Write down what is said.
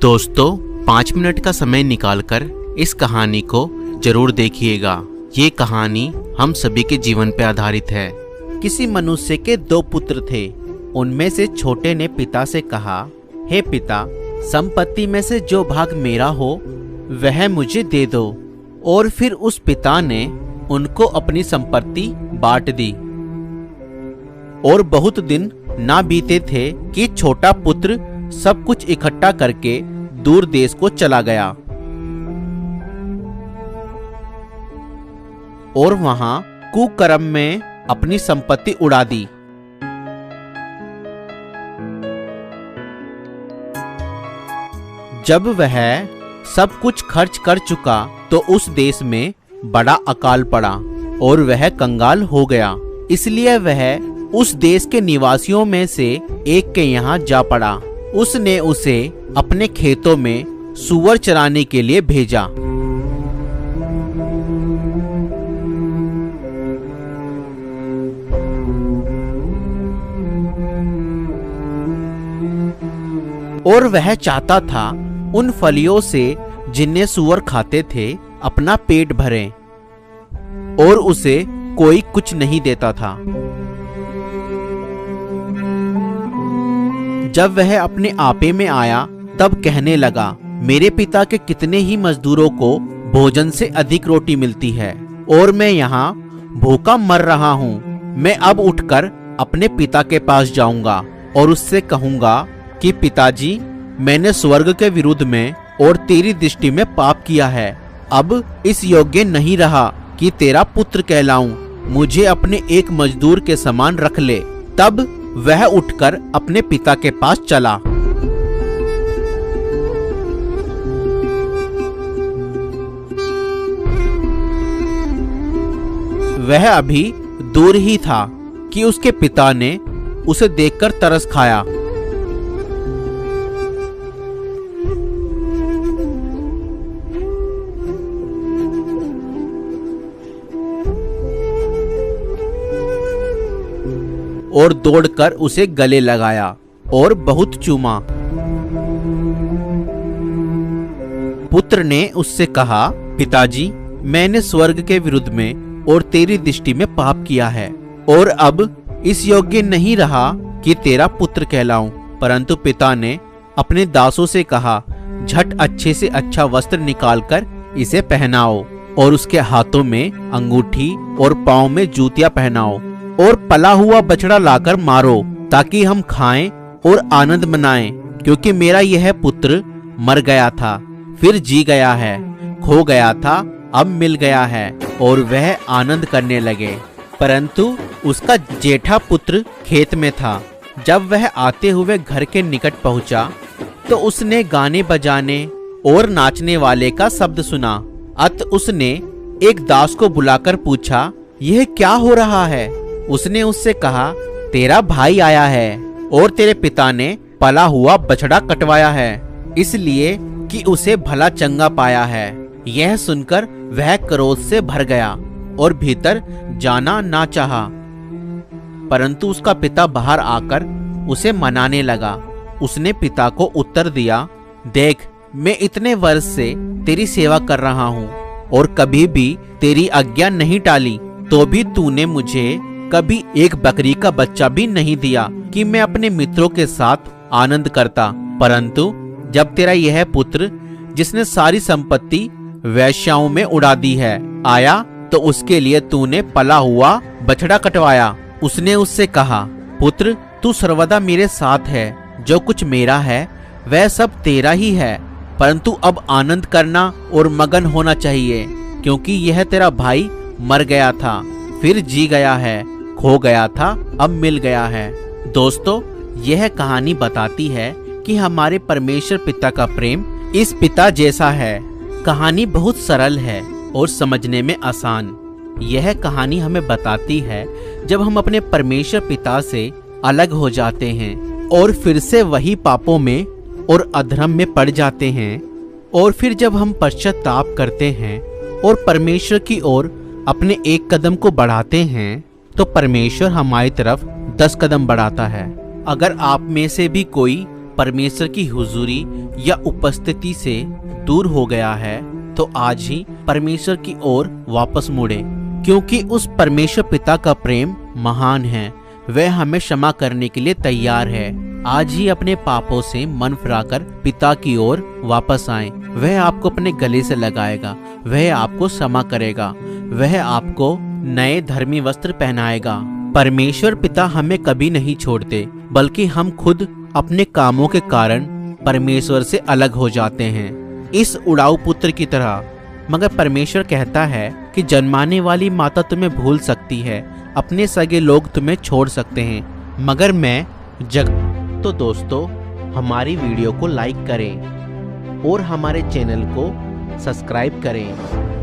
दोस्तों 5 मिनट का समय निकालकर इस कहानी को जरूर देखिएगा। ये कहानी हम सभी के जीवन पर आधारित है। किसी मनुष्य के 2 पुत्र थे। उनमें से छोटे ने पिता से कहा, हे पिता, संपत्ति में से जो भाग मेरा हो वह मुझे दे दो। और फिर उस पिता ने उनको अपनी संपत्ति बांट दी। और बहुत दिन ना बीते थे कि छोटा पुत्र सब कुछ इकट्ठा करके दूर देश को चला गया और वहां कुकर्म में अपनी संपत्ति उड़ा दी। जब वह सब कुछ खर्च कर चुका तो उस देश में बड़ा अकाल पड़ा और वह कंगाल हो गया। इसलिए वह उस देश के निवासियों में से एक के यहाँ जा पड़ा। उसने उसे अपने खेतों में सूअर चराने के लिए भेजा। और वह चाहता था उन फलियों से जिन्हें सूअर खाते थे अपना पेट भरे, और उसे कोई कुछ नहीं देता था। जब वह अपने आपे में आया तब कहने लगा, मेरे पिता के कितने ही मजदूरों को भोजन से अधिक रोटी मिलती है और मैं यहाँ भूखा मर रहा हूँ। मैं अब उठकर अपने पिता के पास जाऊंगा और उससे कहूंगा कि पिताजी, मैंने स्वर्ग के विरुद्ध में और तेरी दृष्टि में पाप किया है। अब इस योग्य नहीं रहा कि तेरा पुत्र कहलाऊं। मुझे अपने एक मजदूर के समान रख ले। तब वह उठकर अपने पिता के पास चला। वह अभी दूर ही था कि उसके पिता ने उसे देखकर तरस खाया। और दौड़कर उसे गले लगाया और बहुत चूमा। पुत्र ने उससे कहा, पिताजी, मैंने स्वर्ग के विरुद्ध में और तेरी दृष्टि में पाप किया है और अब इस योग्य नहीं रहा कि तेरा पुत्र कहलाऊं। परंतु पिता ने अपने दासों से कहा, झट अच्छे से अच्छा वस्त्र निकालकर इसे पहनाओ और उसके हाथों में अंगूठी और पांव में जूतियां पहनाओ और पला हुआ बछड़ा लाकर मारो, ताकि हम खाएं और आनंद मनाएं। क्योंकि मेरा यह पुत्र मर गया था, फिर जी गया है, खो गया था, अब मिल गया है। और वह आनंद करने लगे। परंतु उसका जेठा पुत्र खेत में था। जब वह आते हुए घर के निकट पहुंचा तो उसने गाने बजाने और नाचने वाले का शब्द सुना। अतः उसने एक दास को बुलाकर पूछा, यह क्या हो रहा है? उसने उससे कहा, तेरा भाई आया है और तेरे पिता ने पला हुआ बछड़ा कटवाया है, इसलिए कि उसे भला चंगा पाया है। यह सुनकर वह क्रोध से भर गया और भीतर जाना ना चाहा। परंतु उसका पिता बाहर आकर उसे मनाने लगा। उसने पिता को उत्तर दिया, देख, मैं इतने वर्ष से तेरी सेवा कर रहा हूँ और कभी भी तेरी आज्ञा नहीं टाली, तो भी तूने मुझे कभी एक बकरी का बच्चा भी नहीं दिया कि मैं अपने मित्रों के साथ आनंद करता। परंतु जब तेरा यह पुत्र, जिसने सारी संपत्ति वेश्याओं में उड़ा दी है, आया तो उसके लिए तूने पला हुआ बछड़ा कटवाया। उसने उससे कहा, पुत्र, तू सर्वदा मेरे साथ है। जो कुछ मेरा है वह सब तेरा ही है। परंतु अब आनंद करना और मगन होना चाहिए, क्योंकि यह तेरा भाई मर गया था, फिर जी गया है, खो गया था, अब मिल गया है। दोस्तों, यह कहानी बताती है कि हमारे परमेश्वर पिता का प्रेम इस पिता जैसा है। कहानी बहुत सरल है और समझने में आसान। यह कहानी हमें बताती है जब हम अपने परमेश्वर पिता से अलग हो जाते हैं और फिर से वही पापों में और अधर्म में पड़ जाते हैं, और फिर जब हम पश्चाताप करते हैं और परमेश्वर की ओर अपने एक कदम को बढ़ाते हैं, तो परमेश्वर हमारी तरफ 10 कदम बढ़ाता है। अगर आप में से भी कोई परमेश्वर की हुजूरी या उपस्थिति से दूर हो गया है तो आज ही परमेश्वर की ओर वापस मुड़े, क्योंकि उस परमेश्वर पिता का प्रेम महान है। वह हमें क्षमा करने के लिए तैयार है। आज ही अपने पापों से मन फिराकर पिता की ओर वापस आएं। वह आपको अपने गले से लगाएगा, वह आपको क्षमा करेगा, वह आपको नए धर्मी वस्त्र पहनाएगा। परमेश्वर पिता हमें कभी नहीं छोड़ते, बल्कि हम खुद अपने कामों के कारण परमेश्वर से अलग हो जाते हैं, इस उड़ाऊ पुत्र की तरह। मगर परमेश्वर कहता है कि जन्माने वाली माता तुम्हें भूल सकती है, अपने सगे लोग तुम्हें छोड़ सकते हैं, मगर मैं तो दोस्तों, हमारी वीडियो को लाइक करें और हमारे चैनल को सब्सक्राइब करें।